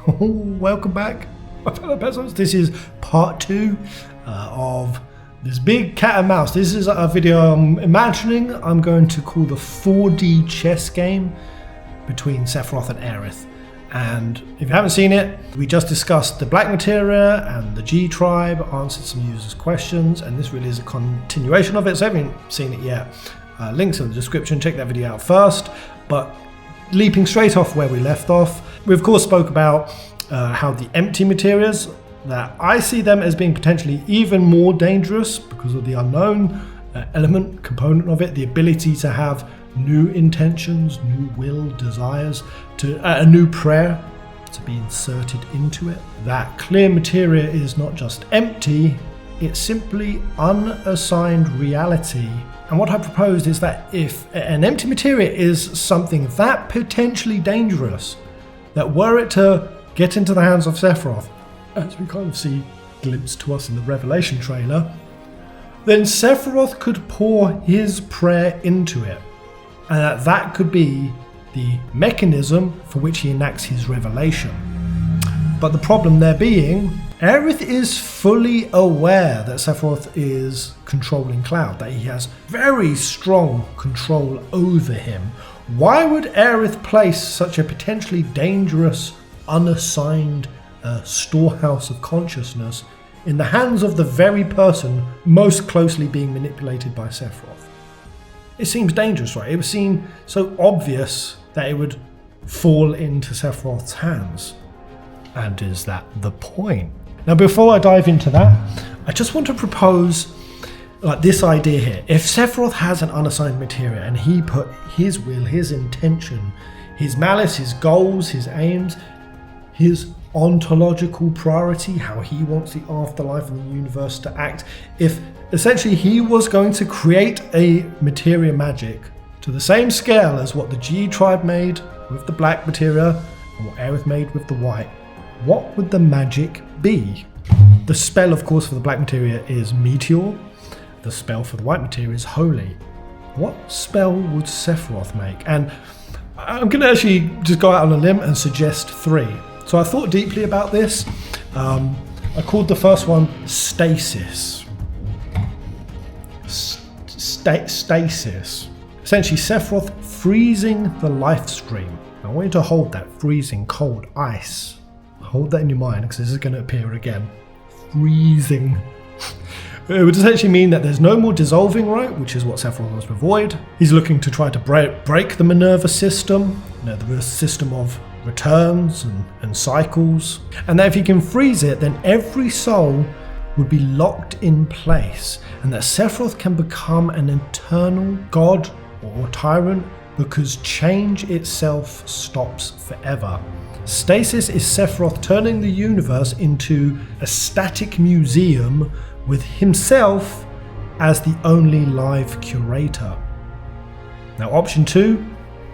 Welcome back, my fellow peasants. This is part 2 of this big cat and mouse. This is a video I'm imagining I'm going to call the 4D chess game between Sephiroth and Aerith. And if you haven't seen it, we just discussed the Black Materia and the G Tribe, answered some users' questions, and this really is a continuation of it. So if you haven't seen it yet, links in the description, check that video out first. But leaping straight off where we left off, we of course spoke about how the empty materias, that I see them as being potentially even more dangerous because of the unknown element component of it, the ability to have new intentions, new will, desires, to a new prayer to be inserted into it. That clear materia is not just empty, it's simply unassigned reality. And what I proposed is that if an empty materia is something that potentially dangerous, that were it to get into the hands of Sephiroth, as we kind of see glimpsed to us in the Revelation trailer, then Sephiroth could pour his prayer into it. And that could be the mechanism for which he enacts his revelation. But the problem there being, Aerith is fully aware that Sephiroth is controlling Cloud, that he has very strong control over him. Why would Aerith place such a potentially dangerous, unassigned storehouse of consciousness in the hands of the very person most closely being manipulated by Sephiroth? It seems dangerous, right? It would seem so obvious that it would fall into Sephiroth's hands. And is that the point? Now, before I dive into that, I just want to propose this idea here. If Sephiroth has an unassigned materia and he put his will, his intention, his malice, his goals, his aims, his ontological priority, how he wants the afterlife of the universe to act, if essentially he was going to create a materia magic to the same scale as what the G Tribe made with the black materia and what Aerith made with the white, what would the magic be? The spell, of course, for the black materia is Meteor. The spell for the white materia is Holy. What spell would Sephiroth make? And I'm going to actually just go out on a limb and suggest 3. So I thought deeply about this. I called the first one Stasis. Stasis. Essentially, Sephiroth freezing the life stream. I want you to hold that freezing cold ice. Hold that in your mind because this is going to appear again. Freezing. It would essentially mean that there's no more dissolving, right? Which is what Sephiroth wants to avoid. He's looking to try to break the Minerva system, the system of returns and cycles. And that if he can freeze it, then every soul would be locked in place. And that Sephiroth can become an eternal god or tyrant because change itself stops forever. Stasis is Sephiroth turning the universe into a static museum with himself as the only live curator. Now, option 2,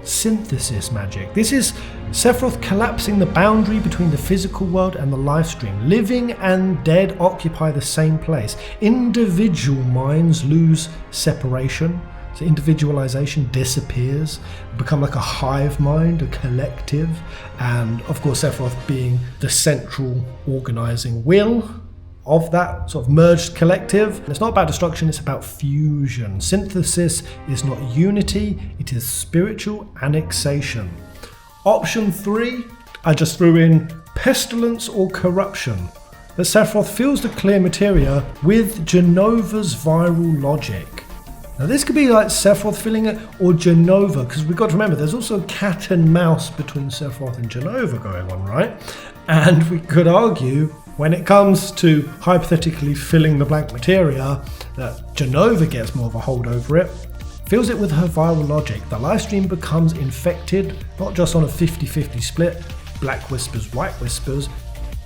synthesis magic. This is Sephiroth collapsing the boundary between the physical world and the live stream. Living and dead occupy the same place. Individual minds lose separation. So individualization disappears, become like a hive mind, a collective, and of course Sephiroth being the central organizing will of that sort of merged collective. It's not about destruction, it's about fusion. Synthesis is not unity, it is spiritual annexation. Option 3, I just threw in pestilence or corruption. That Sephiroth fills the clear materia with Jenova's viral logic. Now this could be like Sephiroth filling it, or Jenova, because we've got to remember there's also a cat and mouse between Sephiroth and Jenova going on, right? And we could argue, when it comes to hypothetically filling the blank materia, that Jenova gets more of a hold over it, fills it with her viral logic. The live stream becomes infected, not just on a 50-50 split, black whispers, white whispers,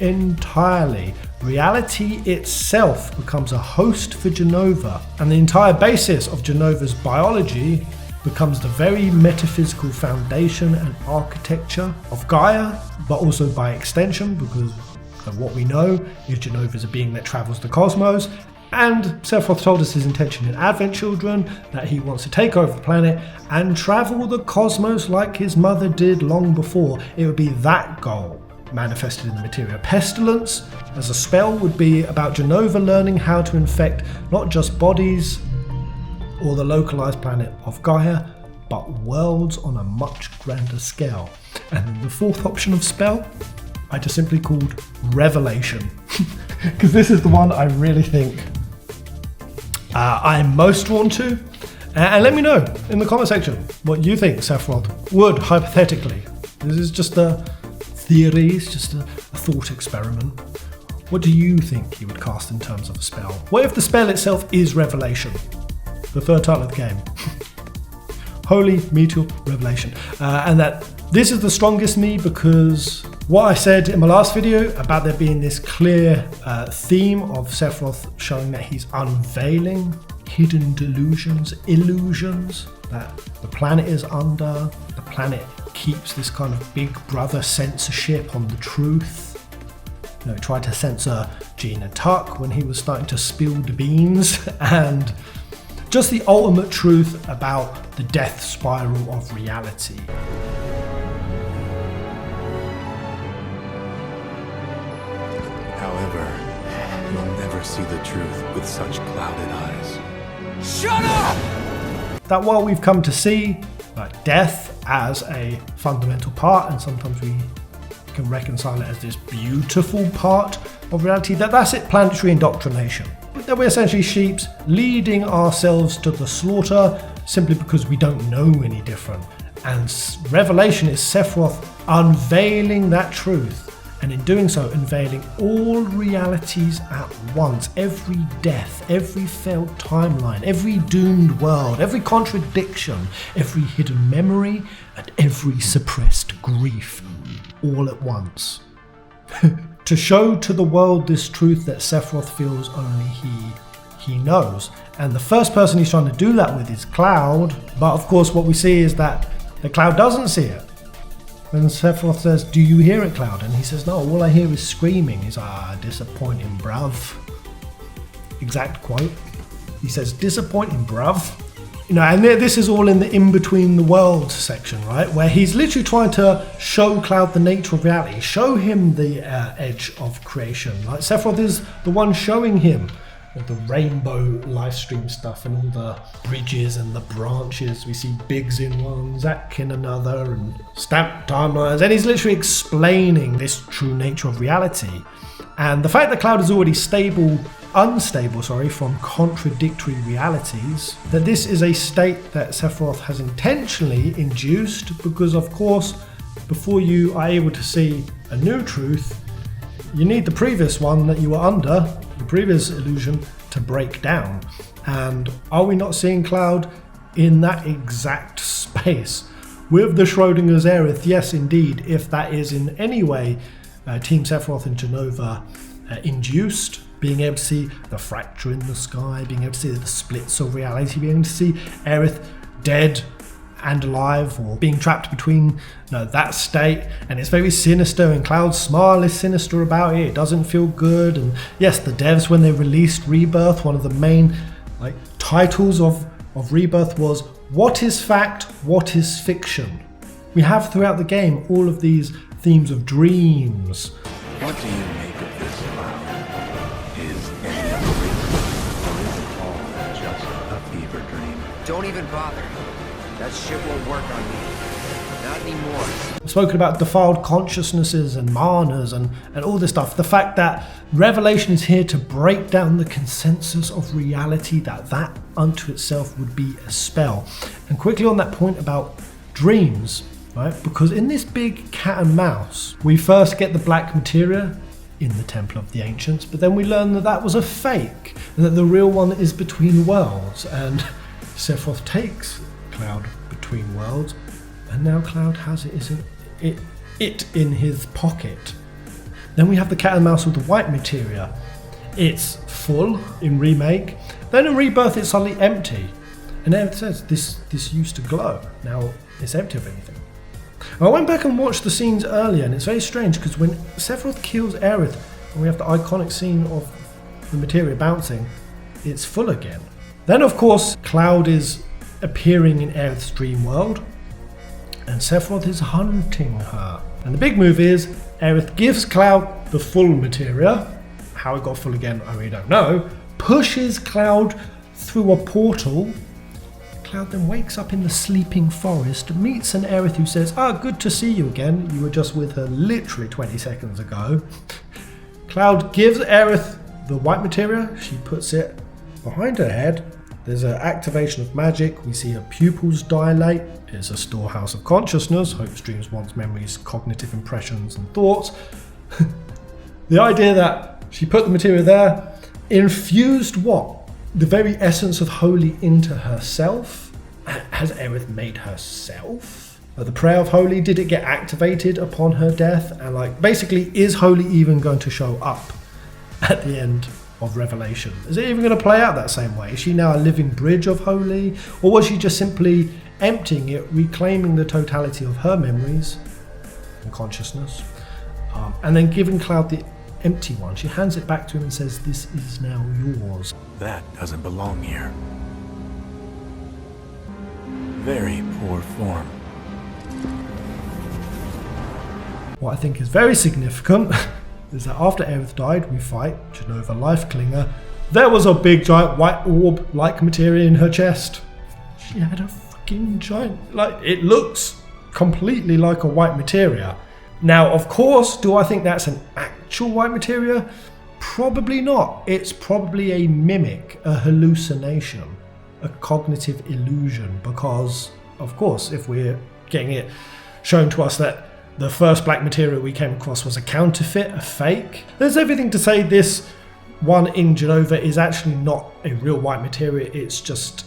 entirely. Reality itself becomes a host for Jenova, and the entire basis of Jenova's biology becomes the very metaphysical foundation and architecture of Gaia, but also by extension, because of what we know is Jenova is a being that travels the cosmos. And Sephiroth told us his intention in Advent Children, that he wants to take over the planet and travel the cosmos like his mother did long before. It would be that goal manifested in the Materia. Pestilence as a spell would be about Jenova learning how to infect not just bodies or the localized planet of Gaia, but worlds on a much grander scale. And the fourth option of spell, I just simply called Revelation. Because this is the one I really think I'm most drawn to. And let me know in the comment section what you think Sephiroth would, hypothetically. This is just a theory, it's just a thought experiment. What do you think he would cast in terms of a spell? What if the spell itself is Revelation? The third title of the game. Holy Meteor Revelation. And that this is the strongest me because what I said in my last video about there being this clear theme of Sephiroth showing that he's unveiling hidden delusions, illusions that the planet is under. The planet keeps this kind of big brother censorship on the truth. You know, tried to censor Gina Tuck when he was starting to spill the beans, and just the ultimate truth about the death spiral of reality. However, you'll never see the truth with such clouded eyes. Shut up! That while we've come to see death as a fundamental part, and sometimes we can reconcile it as this beautiful part of reality, that's it, planetary indoctrination. That we're essentially sheeps leading ourselves to the slaughter simply because we don't know any different. And Revelation is Sephiroth unveiling that truth, and in doing so, unveiling all realities at once. Every death, every failed timeline, every doomed world, every contradiction, every hidden memory, and every suppressed grief, all at once. To show to the world this truth that Sephiroth feels only he knows. And the first person he's trying to do that with is Cloud, but of course what we see is that the Cloud doesn't see it. When Sephiroth says, "Do you hear it, Cloud?" And he says, "No, all I hear is screaming." He's disappointing, bruv. Exact quote. He says, "Disappointing, bruv." You know, and this is all in the in-between the worlds section, right? Where he's literally trying to show Cloud the nature of reality, show him the edge of creation. Like Sephiroth is the one showing him the rainbow live stream stuff and all the bridges and the branches. We see Biggs in one, Zack in another, and stamped timelines. And he's literally explaining this true nature of reality. And the fact that Cloud is already unstable from contradictory realities, that this is a state that Sephiroth has intentionally induced because, of course, before you are able to see a new truth, you need the previous one that you were under, the previous illusion, to break down. And are we not seeing Cloud in that exact space? With the Schrodinger's Aerith, yes indeed, if that is in any way Team Sephiroth and Jenova induced, being able to see the fracture in the sky, being able to see the splits of reality, being able to see Aerith dead and alive, or being trapped between that state, and it's very sinister, and Cloud's smile is sinister about it. It doesn't feel good. And yes, the devs, when they released Rebirth, one of the main titles of Rebirth was "What is fact? What is fiction?" We have throughout the game all of these themes of dreams. What do you make of this, Cloud? Is any of it real, or is it all just a fever dream? Don't even bother. That shit won't work on me. Not anymore. I've spoken about defiled consciousnesses and manas and all this stuff. The fact that Revelation is here to break down the consensus of reality, that unto itself would be a spell. And quickly on that point about dreams, right? Because in this big cat and mouse, we first get the black materia in the Temple of the Ancients, but then we learn that that was a fake, and that the real one is between worlds. And Sephiroth takes Cloud between worlds, and now Cloud has it in his pocket. Then we have the cat and mouse with the white materia. It's full in Remake. Then in Rebirth it's suddenly empty. And then it says this used to glow. Now it's empty of anything. I went back and watched the scenes earlier, and it's very strange because when Sephiroth kills Aerith and we have the iconic scene of the materia bouncing, it's full again. Then of course Cloud is appearing in Aerith's dream world, and Sephiroth is hunting her. And the big move is Aerith gives Cloud the full materia. How it got full again, I really don't know. Pushes Cloud through a portal. Cloud then wakes up in the sleeping forest, meets an Aerith who says, good to see you again. You were just with her literally 20 seconds ago. Cloud gives Aerith the white materia. She puts it behind her head. There's an activation of magic. We see her pupils dilate. It's a storehouse of consciousness, hopes, dreams, wants, memories, cognitive impressions and thoughts. The idea that she put the materia there, infused what? The very essence of holy into herself? Has Aerith made herself? The prayer of holy, did it get activated upon her death? And basically, is holy even going to show up at the end of Revelation? Is it even going to play out that same way? Is she now a living bridge of holy? Or was she just simply emptying it, reclaiming the totality of her memories and consciousness, and then giving Cloud the empty one? She hands it back to him and says, this is now yours. That doesn't belong here. Very poor form. What I think is very significant is that after Aerith died, we fight Jenova Lifeclinger. There was a big giant white orb-like materia in her chest. She had a fucking giant, it looks completely like a white materia. Now, of course, do I think that's an actual white materia? Probably not. It's probably a mimic, a hallucination, a cognitive illusion, because, of course, if we're getting it shown to us that the first black materia we came across was a counterfeit, a fake, there's everything to say this one in Jenova is actually not a real white materia. It's just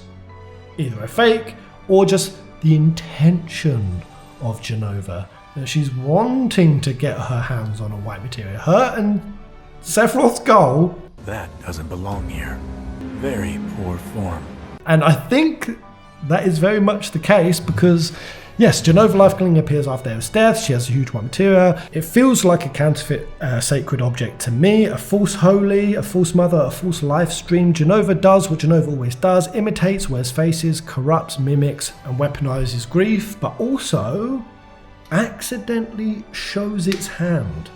either a fake or just the intention of Jenova. She's wanting to get her hands on a white materia. Her and Sephiroth's goal. That doesn't belong here. Very poor form. And I think that is very much the case because, yes, Jenova Lifeclinger appears after Aerith's death. She has a huge white materia. It feels like a counterfeit sacred object to me. A false holy, a false mother, a false life stream. Jenova does what Jenova always does. Imitates, wears faces, corrupts, mimics, and weaponizes grief. But also accidentally shows its hand,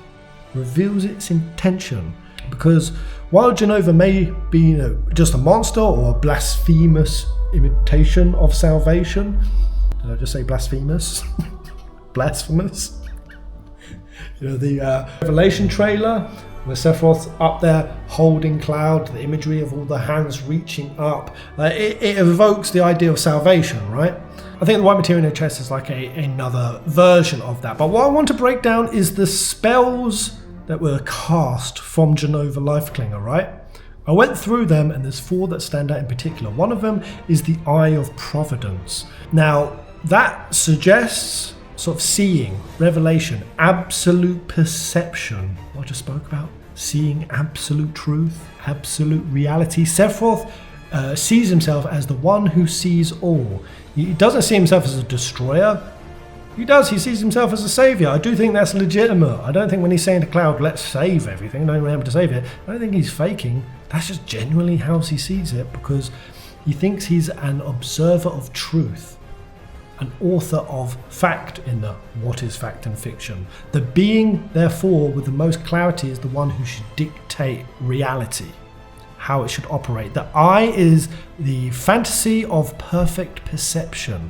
reveals its intention. Because while Jenova may be just a monster or a blasphemous imitation of salvation, did I just say blasphemous? Blasphemous? The Revelation trailer where Sephiroth's up there holding Cloud, the imagery of all the hands reaching up, it evokes the idea of salvation, right? I think the white materia in her chest is like another version of that. But what I want to break down is the spells that were cast from Jenova Lifeclinger, right? I went through them and there's 4 that stand out in particular. One of them is the Eye of Providence. Now, that suggests sort of seeing, revelation, absolute perception. What I just spoke about, seeing absolute truth, absolute reality. Sephiroth sees himself as the one who sees all. He doesn't see himself as a destroyer. He does, he sees himself as a saviour. I do think that's legitimate. I don't think when he's saying to Cloud, let's save everything, don't remember to save it, I don't think he's faking. That's just genuinely how he sees it, because he thinks he's an observer of truth, an author of fact in the what is fact and fiction. The being, therefore, with the most clarity is the one who should dictate reality, how it should operate. The eye is the fantasy of perfect perception.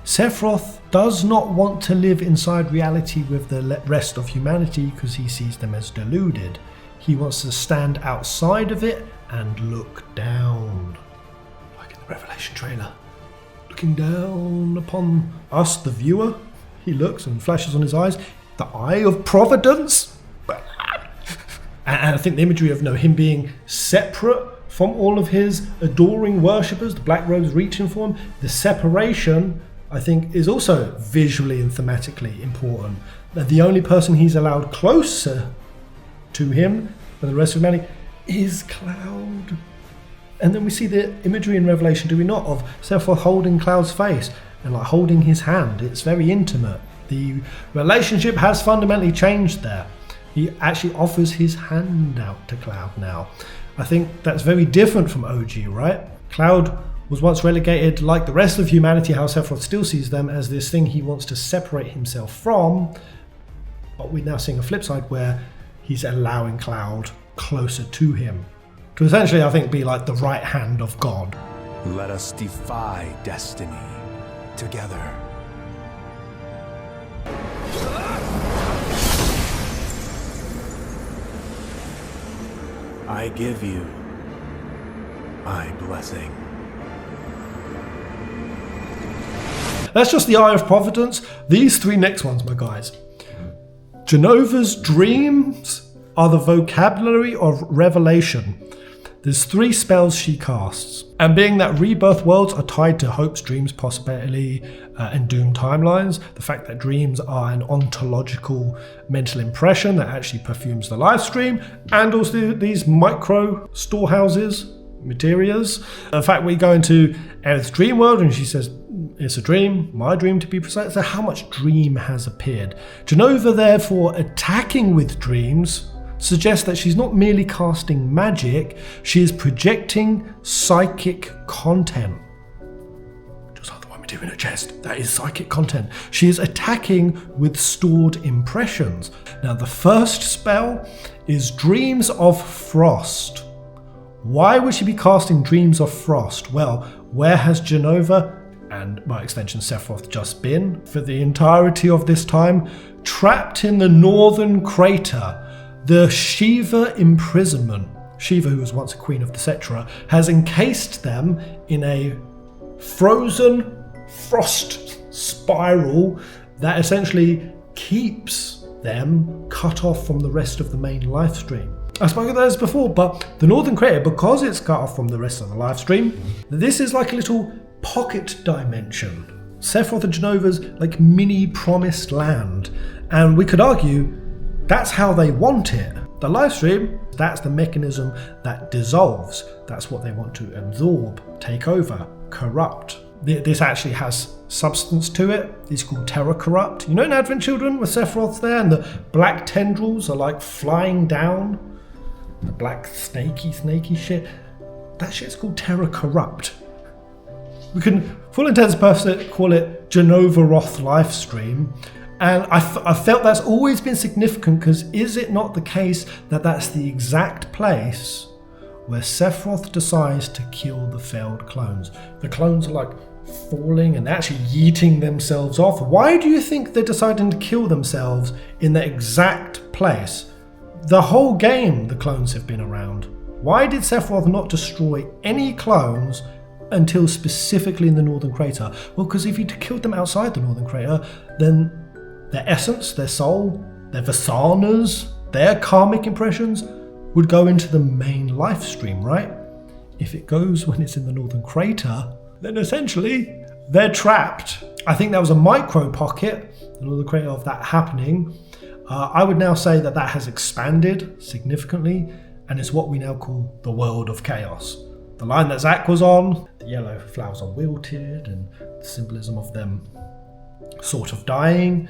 Sephiroth does not want to live inside reality with the rest of humanity because he sees them as deluded. He wants to stand outside of it and look down. Like in the Revelation trailer. Looking down upon us, the viewer. He looks and flashes on his eyes. The Eye of Providence. And I think the imagery of him being separate from all of his adoring worshippers, the black robes reaching for him, the separation, I think, is also visually and thematically important. That the only person he's allowed closer to him than the rest of humanity is Cloud. And then we see the imagery in Revelation, do we not, of Sephiroth holding Cloud's face and holding his hand. It's very intimate. The relationship has fundamentally changed there. He actually offers his hand out to Cloud now. I think that's very different from OG, right? Cloud was once relegated, like the rest of humanity, how Sephiroth still sees them, as this thing he wants to separate himself from. But we're now seeing a flip side where he's allowing Cloud closer to him. To essentially, I think, be like the right hand of God. Let us defy destiny together. I give you my blessing. That's just the Eye of Providence. These three next ones, my guys. Jenova's dreams are the vocabulary of revelation. There's 3 spells she casts. And being that rebirth worlds are tied to hopes, dreams, possibility, and doom timelines, the fact that dreams are an ontological mental impression that actually perfumes the live stream, and also these micro storehouses, Materias. The fact we go into Aerith's dream world and she says, it's a dream, my dream to be precise. So how much dream has appeared? Jenova, therefore, attacking with dreams suggests that she's not merely casting magic, she is projecting psychic content. Just like the one we do in her chest, that is psychic content. She is attacking with stored impressions. Now, the first spell is Dreams of Frost. Why would she be casting Dreams of Frost? Well, where has Jenova, and by extension Sephiroth, just been for the entirety of this time? Trapped in the northern crater. The Shiva imprisonment. Shiva, who was once a queen of the Cetra, has encased them in a frozen frost spiral that essentially keeps them cut off from the rest of the main life stream. I spoke of this before, but the northern crater, because it's cut off from the rest of the live stream, this is like a little pocket dimension. Sephiroth and Jenova's like mini promised land. And we could argue that's how they want it. The live stream, that's the mechanism that dissolves. That's what they want to absorb, take over, corrupt. This actually has substance to it. It's called Terra Corrupt. You know in Advent Children with Sephiroth's there and the black tendrils are like flying down? The black snaky shit. That shit's called Terra Corrupt. We can, for all intents and purposes, call it Jenova-Roth livestream. And I felt that's always been significant because is it not the case that that's the exact place where Sephiroth decides to kill the failed clones? The clones are like falling and actually yeeting themselves off. Why do you think they're deciding to kill themselves in the exact place? The whole game the clones have been around. Why did Sephiroth not destroy any clones until specifically in the Northern Crater? Well, because if he'd killed them outside the Northern Crater, then their essence, their soul, their vasanas, their karmic impressions would go into the main life stream, right? If it goes when it's in the Northern Crater, then essentially they're trapped. I think that was a micro pocket, the Northern Crater, of that happening. I would now say that has expanded significantly, and it's what we now call the world of chaos. The line that Zack was on, the yellow flowers are wilted, and the symbolism of them sort of dying.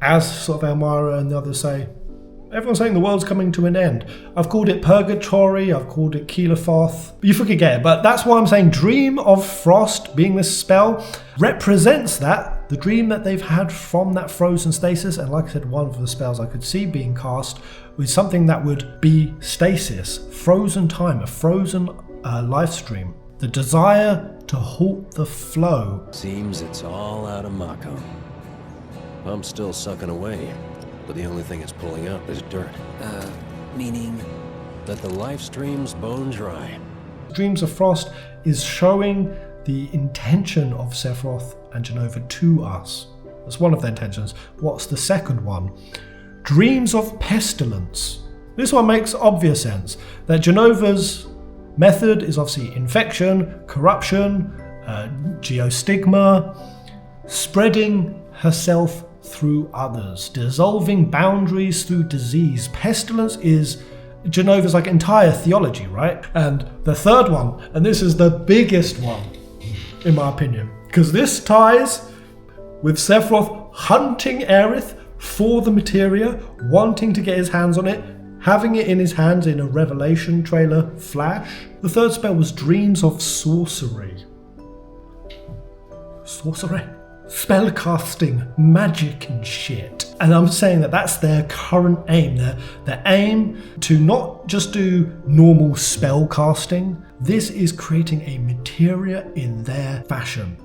As sort of Elmira and the others say, everyone's saying the world's coming to an end. I've called it purgatory, I've called it Keelofoth. You forget it, but that's why I'm saying Dream of Frost, being this spell, represents that, the dream that they've had from that frozen stasis. And like I said, one of the spells I could see being cast was something that would be stasis, frozen time, a frozen life stream. The desire to halt the flow. Seems it's all out of Mako. I'm still sucking away, but the only thing it's pulling up is dirt. Meaning? That the life stream's bone dry. Dreams of Frost is showing the intention of Sephiroth and Jenova to us. That's one of their intentions. What's the second one? Dreams of Pestilence. This one makes obvious sense, that Jenova's method is obviously infection, corruption, geostigma, spreading herself through others, dissolving boundaries through disease. Pestilence is Jenova's like entire theology, right? And the third one, and this is the biggest one in my opinion, because this ties with Sephiroth hunting Aerith for the Materia, wanting to get his hands on it, having it in his hands in a Revelation trailer flash. The third spell was Dreams of Sorcery. Sorcery? spellcasting, magic and shit. And I'm saying that that's their current aim. Their aim to not just do normal spell casting. This is creating a materia in their fashion.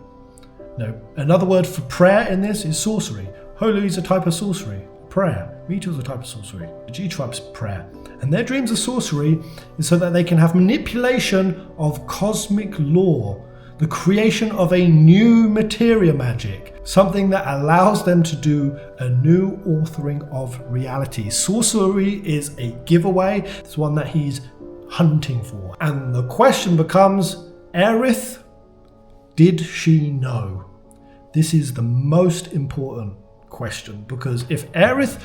No, another word for prayer in this is sorcery. Holy is a type of sorcery. Prayer. Meteor is a type of sorcery. The G-tribe's prayer. And their dreams of sorcery is so that they can have manipulation of cosmic law, the creation of a new materia magic, something that allows them to do a new authoring of reality. Sorcery is a giveaway. It's one that he's hunting for. And the question becomes, Aerith, did she know? This is the most important question, because if Aerith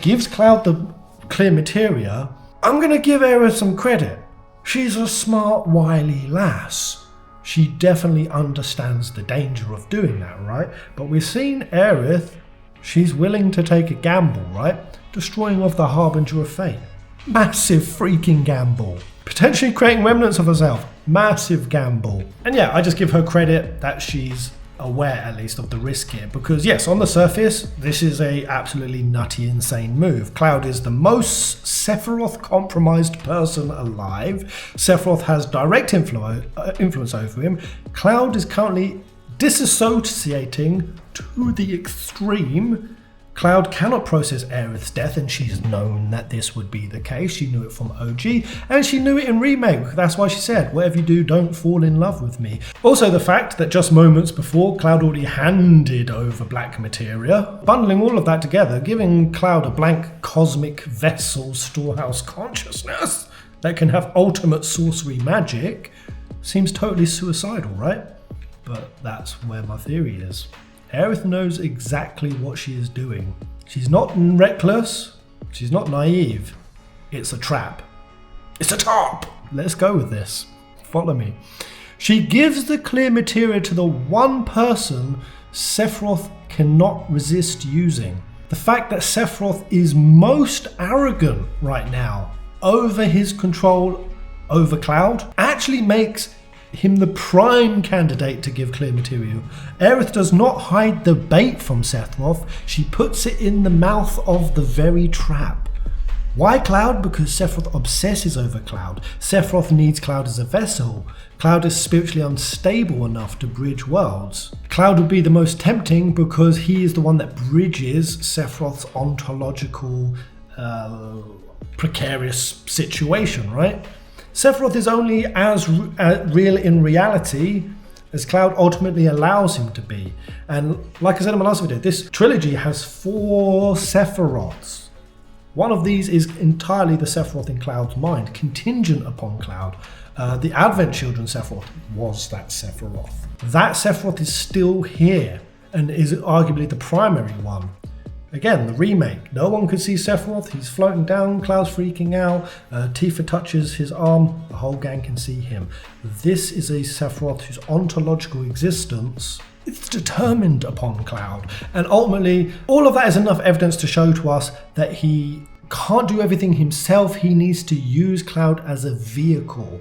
gives Cloud the clear materia, I'm going to give Aerith some credit. She's a smart, wily lass. She definitely understands the danger of doing that, right? But we've seen Aerith, she's willing to take a gamble, right? Destroying of the Harbinger of Fate. Massive freaking gamble. Potentially creating remnants of herself. Massive gamble. And I just give her credit that she's aware at least of the risk here, because yes, on the surface this is a absolutely nutty, insane move. Cloud is the most Sephiroth compromised person alive. Sephiroth has direct influence over him. Cloud is currently disassociating to the extreme. Cloud cannot process Aerith's death, and she's known that this would be the case. She knew it from OG, and she knew it in Remake. That's why she said, whatever you do, don't fall in love with me. Also, the fact that just moments before, Cloud already handed over black materia, bundling all of that together, giving Cloud a blank cosmic vessel storehouse consciousness that can have ultimate sorcery magic, seems totally suicidal, right? But that's where my theory is. Aerith knows exactly what she is doing. She's not reckless. She's not naive. It's a trap. It's a trap. Let's go with this. Follow me. She gives the clear materia to the one person Sephiroth cannot resist using. The fact that Sephiroth is most arrogant right now over his control over Cloud actually makes him the prime candidate to give clear material. Aerith does not hide the bait from Sephiroth. She puts it in the mouth of the very trap. Why Cloud? Because Sephiroth obsesses over Cloud. Sephiroth needs Cloud as a vessel. Cloud is spiritually unstable enough to bridge worlds. Cloud would be the most tempting because he is the one that bridges Sephiroth's ontological precarious situation, right? Sephiroth is only as real in reality as Cloud ultimately allows him to be. And like I said in my last video, this trilogy has 4 Sephiroths. One of these is entirely the Sephiroth in Cloud's mind, contingent upon Cloud. The Advent Children Sephiroth was that Sephiroth. That Sephiroth is still here and is arguably the primary one. Again, the remake. No one could see Sephiroth. He's floating down. Cloud's freaking out. Tifa touches his arm. The whole gang can see him. This is a Sephiroth whose ontological existence is determined upon Cloud. And ultimately, all of that is enough evidence to show to us that he can't do everything himself. He needs to use Cloud as a vehicle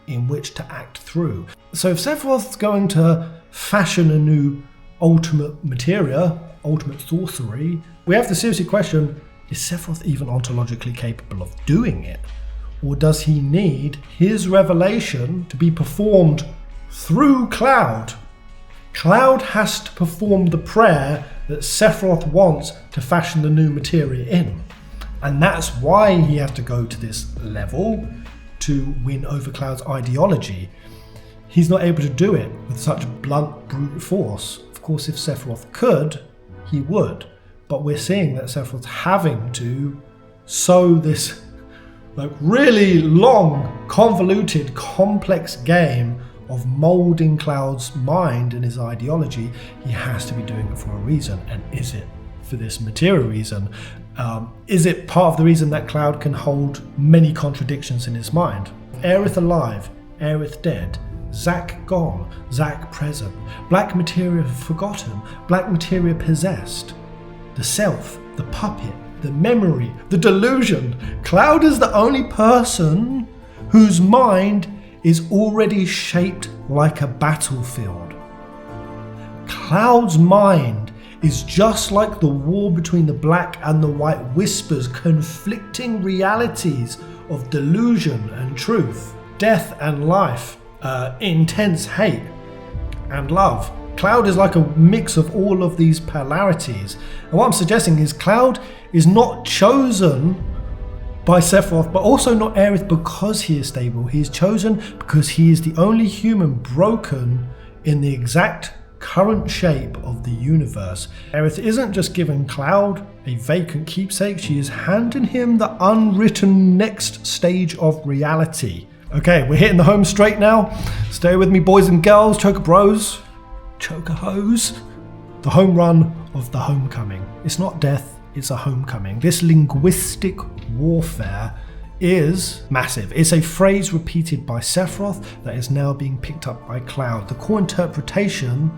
in which to act through. So if Sephiroth's going to fashion a new ultimate materia, ultimate sorcery, we have to seriously question, is Sephiroth even ontologically capable of doing it? Or does he need his revelation to be performed through Cloud? Cloud has to perform the prayer that Sephiroth wants to fashion the new materia in. And that's why he has to go to this level to win over Cloud's ideology. He's not able to do it with such blunt, brute force. Of course, if Sephiroth could, he would. But we're seeing that Sephiroth's having to sow this really long, convoluted, complex game of moulding Cloud's mind and his ideology. He has to be doing it for a reason. And is it for this material reason? Is it part of the reason that Cloud can hold many contradictions in his mind? Aerith alive, Aerith dead, Zack gone, Zack present, black materia forgotten, black materia possessed, the self, the puppet, the memory, the delusion. Cloud is the only person whose mind is already shaped like a battlefield. Cloud's mind is just like the war between the black and the white whispers, conflicting realities of delusion and truth, death and life, intense hate and love. Cloud is like a mix of all of these polarities. And what I'm suggesting is Cloud is not chosen by Sephiroth, but also not Aerith because he is stable. He is chosen because he is the only human broken in the exact current shape of the universe. Aerith isn't just giving Cloud a vacant keepsake, she is handing him the unwritten next stage of reality. Okay, we're hitting the home straight now. Stay with me, boys and girls, choker bros, choker hoes. The home run of the homecoming. It's not death, it's a homecoming. This linguistic warfare is massive. It's a phrase repeated by Sephiroth that is now being picked up by Cloud. The core interpretation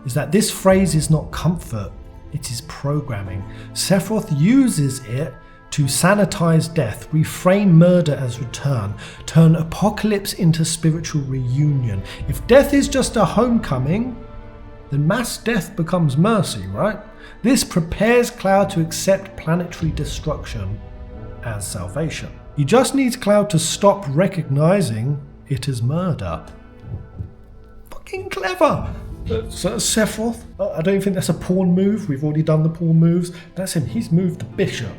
is that this phrase is not comfort, it is programming. Sephiroth uses it to sanitize death, reframe murder as return, turn apocalypse into spiritual reunion. If death is just a homecoming, then mass death becomes mercy, right? This prepares Cloud to accept planetary destruction as salvation. He just needs Cloud to stop recognizing it as murder. Fucking clever! Sephiroth, I don't think that's a pawn move. We've already done the pawn moves. That's him. He's moved the bishop.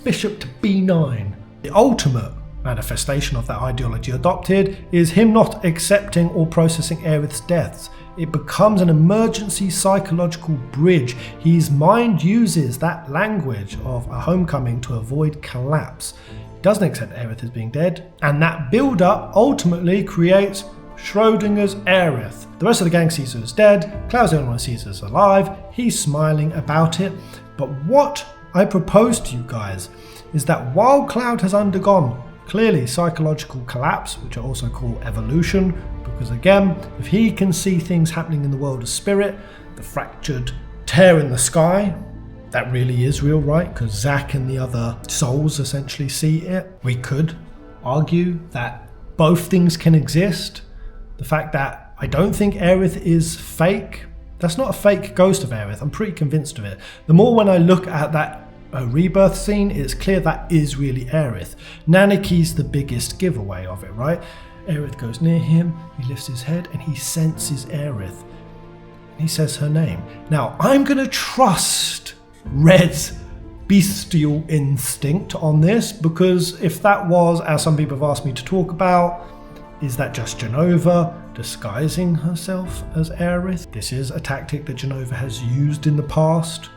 Bishop to b9. The ultimate manifestation of that ideology adopted is him not accepting or processing Aerith's deaths. It becomes an emergency psychological bridge. His mind uses that language of a homecoming to avoid collapse. He doesn't accept Aerith as being dead, and that build-up ultimately creates Schrodinger's Aerith. The rest of the gang sees her as dead, Cloud's the only one who sees her as alive, he's smiling about it. But what I propose to you guys is that while Cloud has undergone clearly psychological collapse, which I also call evolution, because again, if he can see things happening in the world of spirit, the fractured tear in the sky, that really is real, right? Because Zack and the other souls essentially see it. We could argue that both things can exist. The fact that I don't think Aerith is fake, that's not a fake ghost of Aerith, I'm pretty convinced of it. The more when I look at that Rebirth scene, it's clear that is really Aerith. Naniki's the biggest giveaway of it, right? Aerith goes near him, he lifts his head and he senses Aerith. He says her name. Now, I'm going to trust Red's bestial instinct on this, because if that was, as some people have asked me to talk about, is that just Jenova disguising herself as Aerith? This is a tactic that Jenova has used in the past.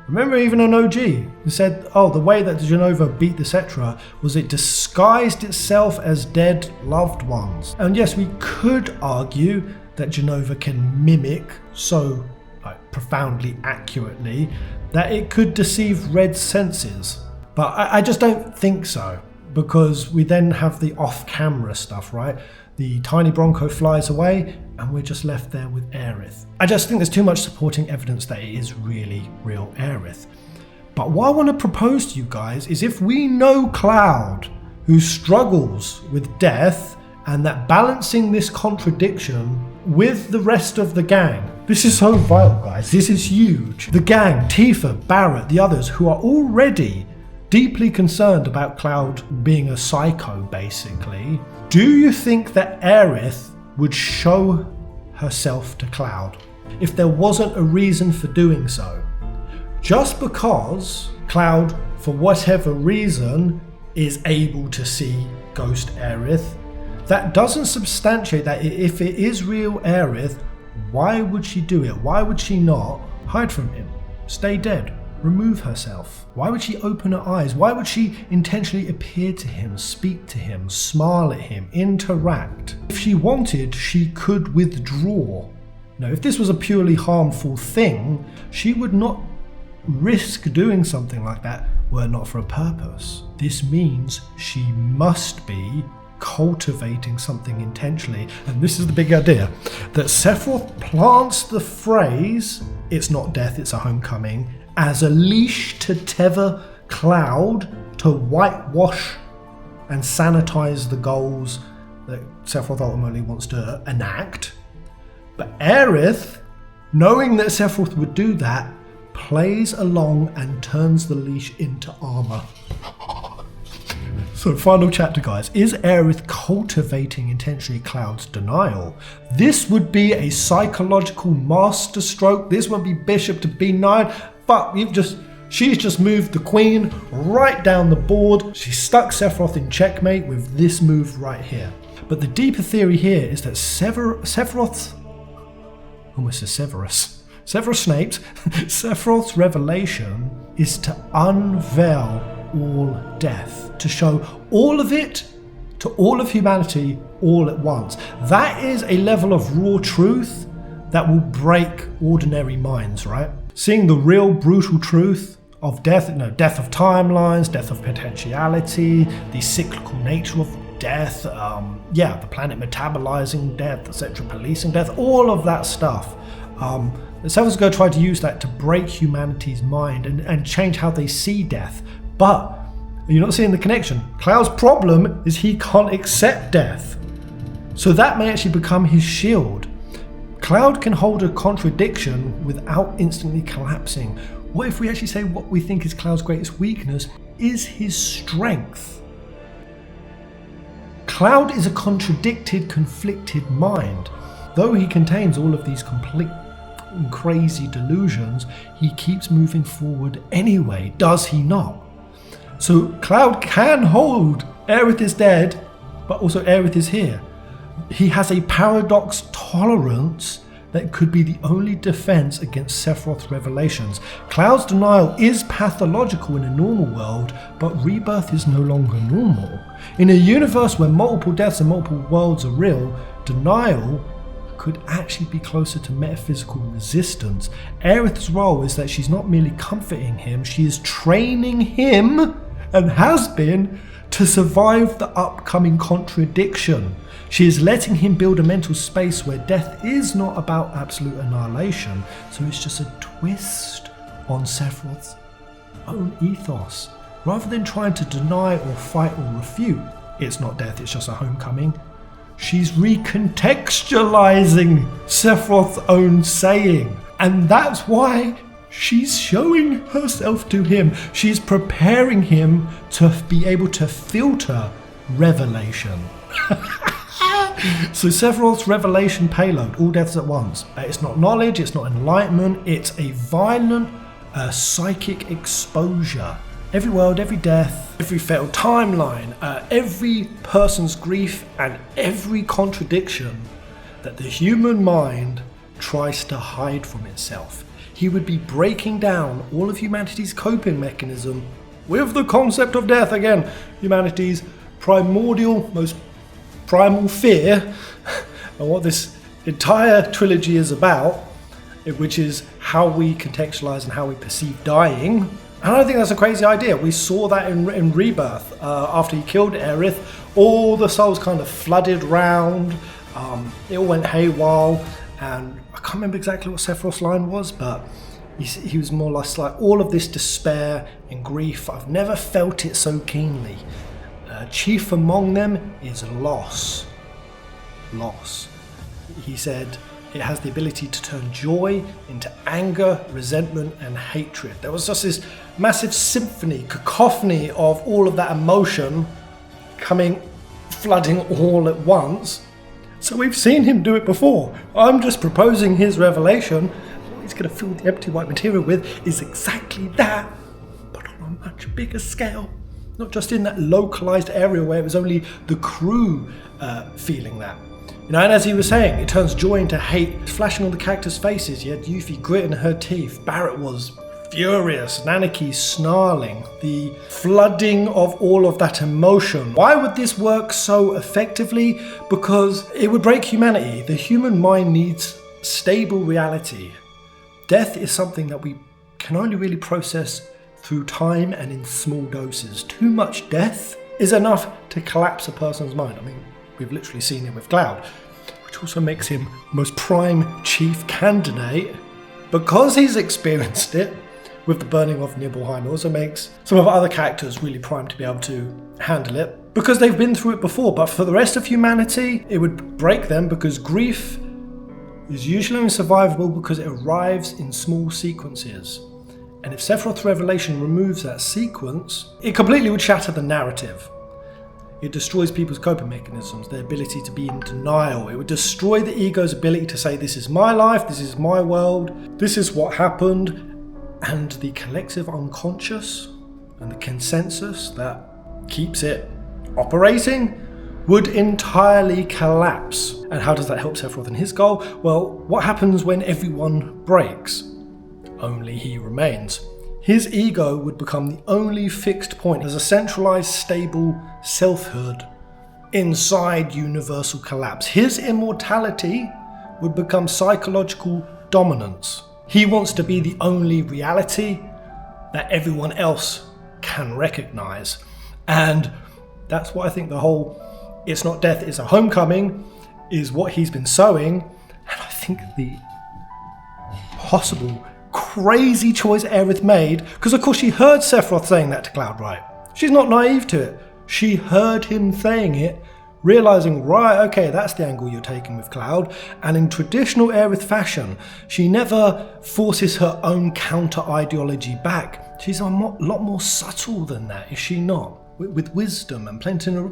Remember even an OG who said, oh, the way that Jenova beat the Cetra was it disguised itself as dead loved ones. And yes, we could argue that Jenova can mimic so profoundly accurately that it could deceive Red's senses. But I just don't think so, because we then have the off-camera stuff, right? The tiny Bronco flies away and we're just left there with Aerith. I just think there's too much supporting evidence that it is really real Aerith. But what I want to propose to you guys is, if we know Cloud, who struggles with death, and that balancing this contradiction with the rest of the gang, this is so vital, guys, this is huge. The gang, Tifa, Barrett, the others who are already deeply concerned about Cloud being a psycho, basically. Do you think that Aerith would show herself to Cloud if there wasn't a reason for doing so? Just because Cloud, for whatever reason, is able to see Ghost Aerith, that doesn't substantiate that if it is real Aerith, why would she do it? Why would she not hide from him, stay dead, remove herself? Why would she open her eyes? Why would she intentionally appear to him, speak to him, smile at him, interact? If she wanted, she could withdraw. Now, if this was a purely harmful thing, she would not risk doing something like that were it not for a purpose. This means she must be cultivating something intentionally. And this is the big idea, that Sephiroth plants the phrase, it's not death, it's a homecoming, as a leash to tether Cloud to whitewash and sanitize the goals that Sephiroth ultimately wants to enact. But Aerith knowing that Sephiroth would do that, plays along and turns the leash into armor. So final chapter, guys. Is Aerith cultivating intentionally Cloud's denial? This would be a psychological masterstroke. This would be bishop to b9, but she's just moved the queen right down the board. She stuck Sephiroth in checkmate with this move right here. But the deeper theory here is that Sephiroth's revelation is to unveil all death, to show all of it to all of humanity all at once. That is a level of raw truth that will break ordinary minds, right? Seeing the real brutal truth of death, death of timelines, death of potentiality, the cyclical nature of death, the planet metabolizing death, etc., policing death, all of that stuff. Sephiroth's going to try to use that to break humanity's mind and change how they see death. But you're not seeing the connection. Cloud's problem is he can't accept death. So that may actually become his shield. Cloud can hold a contradiction without instantly collapsing. What if we actually say what we think is Cloud's greatest weakness is his strength? Cloud is a contradicted, conflicted mind. Though he contains all of these complete and crazy delusions, he keeps moving forward anyway, does he not? So Cloud can hold Aerith is dead, but also Aerith is here. He has a paradox tolerance that could be the only defense against Sephiroth's revelations. Cloud's denial is pathological in a normal world, but Rebirth is no longer normal. In a universe where multiple deaths and multiple worlds are real, denial could actually be closer to metaphysical resistance. Aerith's role is that she's not merely comforting him, she is training him, and has been, to survive the upcoming contradiction. She is letting him build a mental space where death is not about absolute annihilation, so it's just a twist on Sephiroth's own ethos. Rather than trying to deny or fight or refute, it's not death, it's just a homecoming, she's recontextualizing Sephiroth's own saying. And that's why she's showing herself to him. She's preparing him to be able to filter revelation. So Sephiroth's revelation payload, all deaths at once. It's not knowledge, it's not enlightenment, it's a violent psychic exposure. Every world, every death, every failed timeline, every person's grief, and every contradiction that the human mind tries to hide from itself. He would be breaking down all of humanity's coping mechanism with the concept of death again. Humanity's primordial, most primal fear, and what this entire trilogy is about, which is how we contextualize and how we perceive dying. And I don't think that's a crazy idea. We saw that in Rebirth. After he killed Aerith, all the souls kind of flooded round. It all went haywire, and I can't remember exactly what Sephiroth's line was, but he was more or less like, all of this despair and grief, I've never felt it so keenly. Chief among them is loss. Loss. He said it has the ability to turn joy into anger, resentment, and hatred. There was just this massive symphony, cacophony of all of that emotion coming, flooding all at once. So we've seen him do it before. I'm just proposing his revelation. What he's going to fill the empty white materia with is exactly that, but on a much bigger scale. Not just in that localized area where it was only the crew feeling that. And as he was saying, it turns joy into hate. Flashing on the characters' faces, you had Yuffie gritting her teeth. Barrett was furious. Nanaki snarling. The flooding of all of that emotion. Why would this work so effectively? Because it would break humanity. The human mind needs stable reality. Death is something that we can only really process through time and in small doses. Too much death is enough to collapse a person's mind. I mean, we've literally seen it with Cloud, which also makes him most prime chief candidate because he's experienced it with the burning of Nibelheim. It also makes some of our other characters really primed to be able to handle it because they've been through it before. But for the rest of humanity, it would break them because grief is usually only survivable because it arrives in small sequences. And if Sephiroth's revelation removes that sequence, it completely would shatter the narrative. It destroys people's coping mechanisms, their ability to be in denial. It would destroy the ego's ability to say, this is my life, this is my world, this is what happened. And the collective unconscious and the consensus that keeps it operating would entirely collapse. And how does that help Sephiroth in his goal? Well, what happens when everyone breaks? Only he remains. His ego would become the only fixed point as a centralized, stable selfhood inside universal collapse. His immortality would become psychological dominance. He wants to be the only reality that everyone else can recognize. And that's what I think the whole "it's not death, it's a homecoming" is what he's been sowing. And I think the possible crazy choice Aerith made, because of course she heard Sephiroth saying that to Cloud, right? She's not naive to it. She heard him saying it, realizing, right, okay, that's the angle you're taking with Cloud. And in traditional Aerith fashion, she never forces her own counter ideology back. She's a lot more subtle than that, is she not? With wisdom and planting a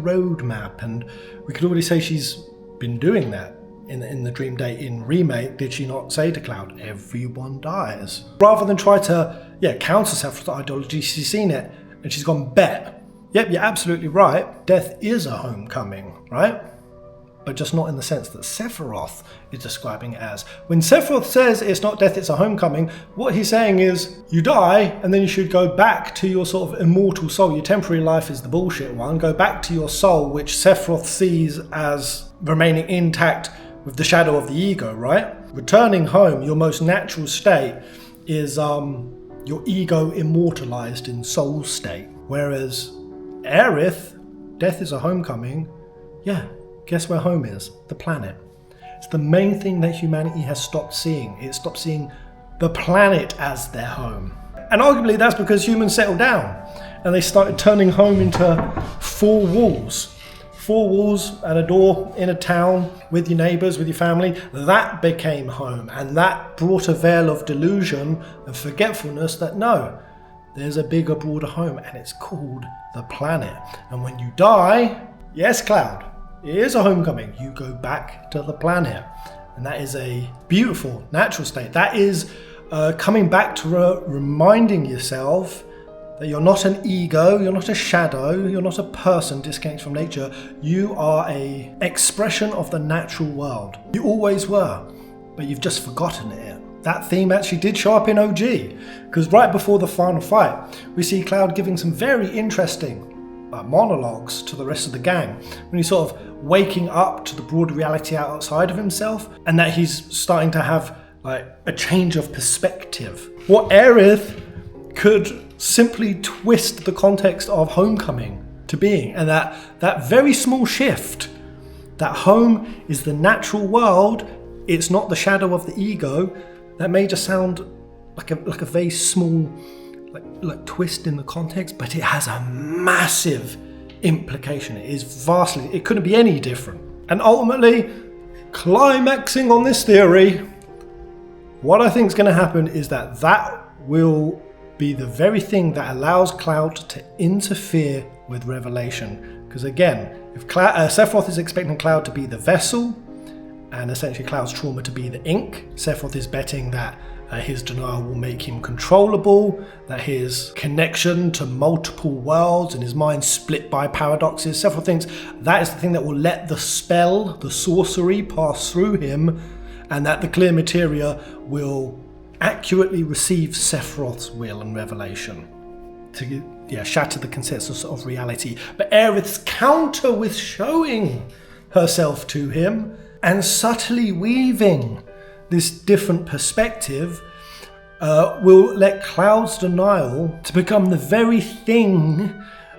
roadmap. And we could already say she's been doing that. In the Dream Date in Remake, did she not say to Cloud, everyone dies? Rather than try to, counter Sephiroth's ideology, she's seen it and she's gone, bet. Yep, you're absolutely right. Death is a homecoming, right? But just not in the sense that Sephiroth is describing it as. When Sephiroth says it's not death, it's a homecoming, what he's saying is you die and then you should go back to your sort of immortal soul. Your temporary life is the bullshit one. Go back to your soul, which Sephiroth sees as remaining intact with the shadow of the ego, right? Returning home, your most natural state is your ego immortalized in soul state. Whereas Aerith, death is a homecoming. Yeah, guess where home is? The planet. It's the main thing that humanity has stopped seeing. It stopped seeing the planet as their home. And arguably that's because humans settled down and they started turning home into four walls. Four walls and a door in a town with your neighbours, with your family. That became home, and that brought a veil of delusion and forgetfulness that no, there's a bigger, broader home, and it's called the planet. And when you die, yes, Cloud, it is a homecoming. You go back to the planet, and that is a beautiful, natural state. That is coming back to reminding yourself that you're not an ego, you're not a shadow, you're not a person disconnected from nature. You are an expression of the natural world. You always were, but you've just forgotten it. That theme actually did show up in OG, because right before the final fight, we see Cloud giving some very interesting monologues to the rest of the gang, when he's sort of waking up to the broader reality outside of himself, and that he's starting to have like a change of perspective. What Aerith could simply twist the context of homecoming to being, and that very small shift, that home is the natural world, it's not the shadow of the ego, that may just sound like a very small like twist in the context, but it has a massive implication. It is vastly, it couldn't be any different. And ultimately, climaxing on this theory, what I think is going to happen is that will be the very thing that allows Cloud to interfere with Revelation. Because again, if Sephiroth is expecting Cloud to be the vessel, and essentially Cloud's trauma to be the ink, Sephiroth is betting that his denial will make him controllable, that his connection to multiple worlds and his mind split by paradoxes, Sephiroth thinks that is the thing that will let the spell, the sorcery, pass through him, and that the clear materia will accurately receive Sephiroth's will and revelation to shatter the consensus of reality. But Aerith's counter with showing herself to him and subtly weaving this different perspective will let Cloud's denial to become the very thing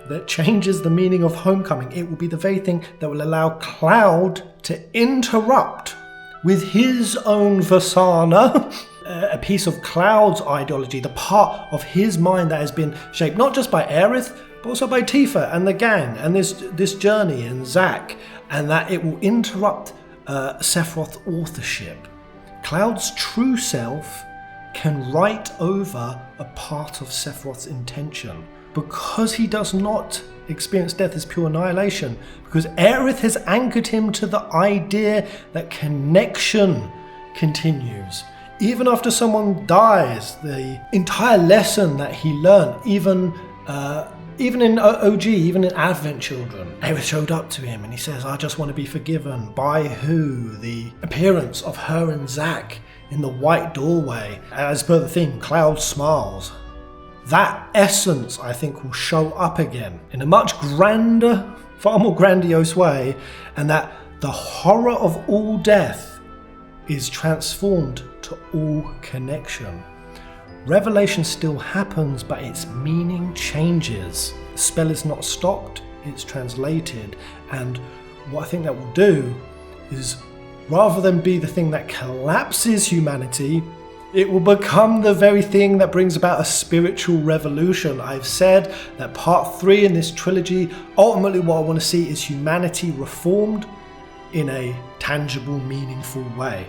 that changes the meaning of homecoming. It will be the very thing that will allow Cloud to interrupt with his own Vasana, a piece of Cloud's ideology, the part of his mind that has been shaped not just by Aerith, but also by Tifa and the gang and this journey and Zack, and that it will interrupt Sephiroth authorship. Cloud's true self can write over a part of Sephiroth's intention because he does not experience death as pure annihilation, because Aerith has anchored him to the idea that connection continues. Even after someone dies, the entire lesson that he learned, even in OG, even in Advent Children, Aerith showed up to him and he says, I just want to be forgiven. By who? The appearance of her and Zack in the white doorway. As per the theme, Cloud smiles. That essence, I think, will show up again in a much grander, far more grandiose way, and that the horror of all death is transformed to all connection. Revelation still happens, but its meaning changes. The spell is not stopped, it's translated. And what I think that will do is, rather than be the thing that collapses humanity, it will become the very thing that brings about a spiritual revolution. I've said that part 3 in this trilogy, ultimately what I want to see is humanity reformed in a tangible, meaningful way.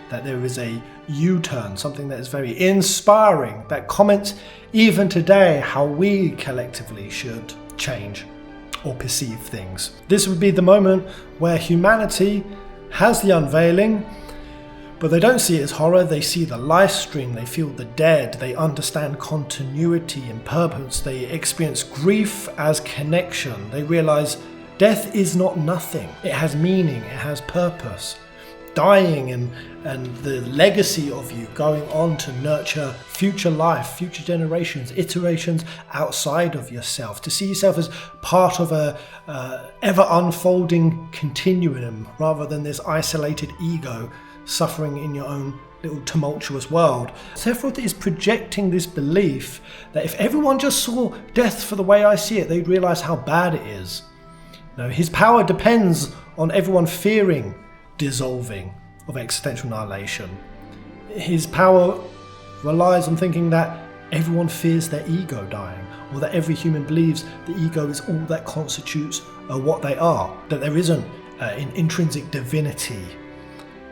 That there is a U-turn, something that is very inspiring, that comments even today how we collectively should change or perceive things. This would be the moment where humanity has the unveiling, but they don't see it as horror, they see the life stream, they feel the dead, they understand continuity and purpose, they experience grief as connection, they realize death is not nothing, it has meaning, it has purpose. Dying and the legacy of you going on to nurture future life, future generations, iterations outside of yourself, to see yourself as part of a ever unfolding continuum rather than this isolated ego suffering in your own little tumultuous world. Sephiroth is projecting this belief that if everyone just saw death for the way I see it, they'd realize how bad it is. No, his power depends on everyone fearing dissolving of existential annihilation. His power relies on thinking that everyone fears their ego dying, or that every human believes the ego is all that constitutes what they are, that there isn't an intrinsic divinity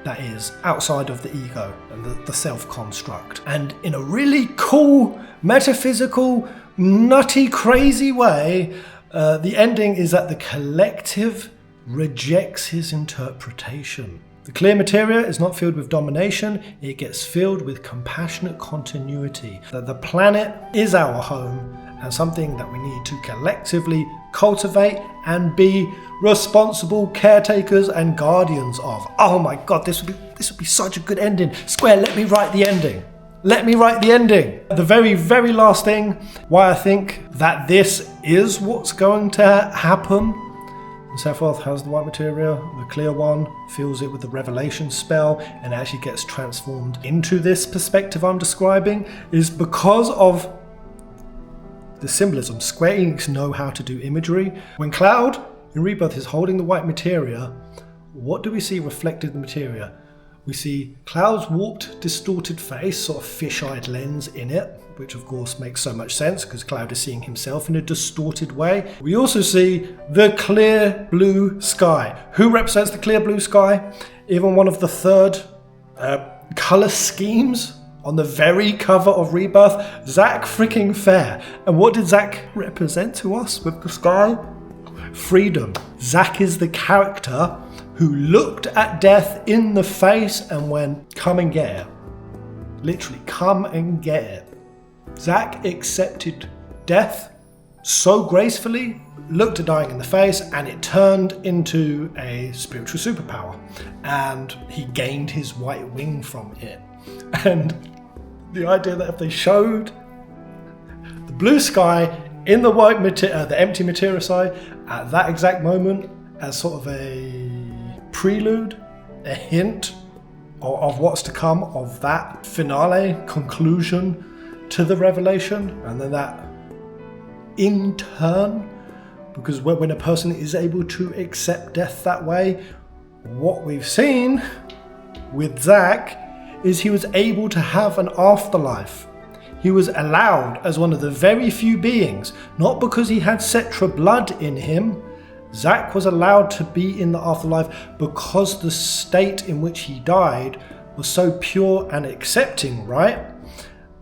that is outside of the ego and the self-construct. And in a really cool, metaphysical, nutty, crazy way, the ending is that the collective rejects his interpretation. The clear materia is not filled with domination, it gets filled with compassionate continuity. That the planet is our home and something that we need to collectively cultivate and be responsible caretakers and guardians of. Oh my god, this would be such a good ending. Square, let me write the ending. Let me write the ending. The very, very last thing, why I think that this is what's going to happen. Sephiroth has the white materia, the clear one, fills it with the revelation spell, and actually gets transformed into this perspective I'm describing, is because of the symbolism. Square Enix know how to do imagery. When Cloud in Rebirth is holding the white materia, what do we see reflected in the materia? We see Cloud's warped, distorted face, sort of fish-eyed lens in it, which of course makes so much sense because Cloud is seeing himself in a distorted way. We also see the clear blue sky. Who represents the clear blue sky? Even one of the third color schemes on the very cover of Rebirth, Zack freaking Fair. And what did Zack represent to us with the sky? Freedom. Zack is the character who looked at death in the face and went, come and get it. Literally, come and get it. Zack accepted death so gracefully, looked at dying in the face, and it turned into a spiritual superpower. And he gained his white wing from it. And the idea that if they showed the blue sky in the white materia, the empty materia side, at that exact moment, as sort of a prelude, a hint of what's to come, of that finale, conclusion to the revelation, and then that in turn, because when a person is able to accept death that way, what we've seen with Zack is he was able to have an afterlife. He was allowed as one of the very few beings, not because he had Cetra blood in him, Zack was allowed to be in the afterlife because the state in which he died was so pure and accepting, right?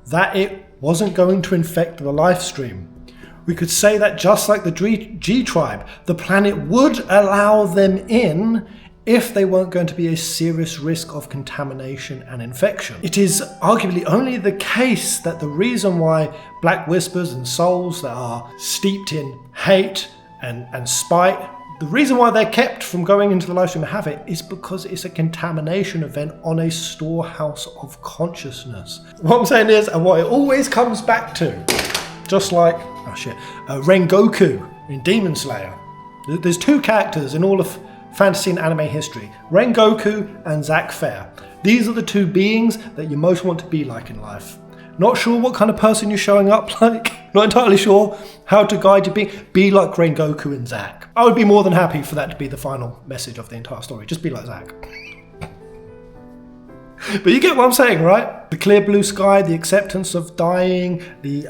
That it wasn't going to infect the life stream. We could say that just like the G tribe, the planet would allow them in if they weren't going to be a serious risk of contamination and infection. It is arguably only the case that the reason why Black Whispers and souls that are steeped in hate and spite, the reason why they're kept from going into the life stream and have it is because it's a contamination event on a storehouse of consciousness. What I'm saying is, and what it always comes back to, just like, Rengoku in Demon Slayer. There's two characters in all of fantasy and anime history, Rengoku and Zack Fair. These are the two beings that you most want to be like in life. Not sure what kind of person you're showing up like, not entirely sure how to guide you, be like Rengoku and Zack. I would be more than happy for that to be the final message of the entire story, just be like Zack. But you get what I'm saying, right? The clear blue sky, the acceptance of dying, the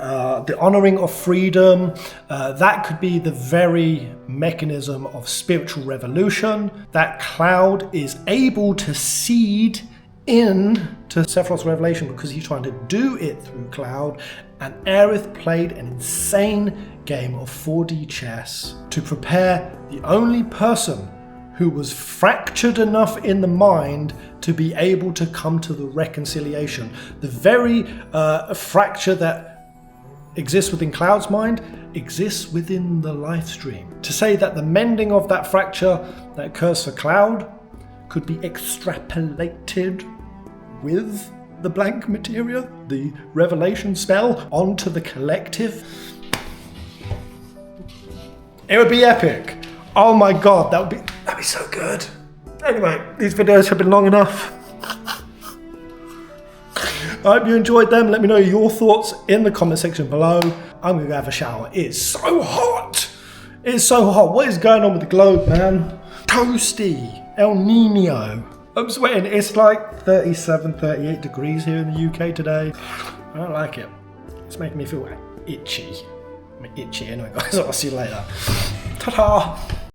honouring of freedom, that could be the very mechanism of spiritual revolution. That Cloud is able to seed in to Sephiroth's revelation because he's trying to do it through Cloud, and Aerith played an insane game of 4D chess to prepare the only person who was fractured enough in the mind to be able to come to the reconciliation. The very fracture that exists within Cloud's mind exists within the life stream. To say that the mending of that fracture that occurs for Cloud could be extrapolated with the blank materia, the revelation spell, onto the collective, it would be epic. Oh my god, that'd be so good. Anyway, these videos have been long enough. I hope you enjoyed them. Let me know your thoughts in the comment section below. I'm gonna go have a shower. It's so hot. It's so hot. What is going on with the globe, man? Toasty. El Nino. I'm sweating. It's like 37, 38 degrees here in the UK today. I don't like it. It's making me feel itchy. I'm itchy anyway, guys. I'll see you later. Ta-ta!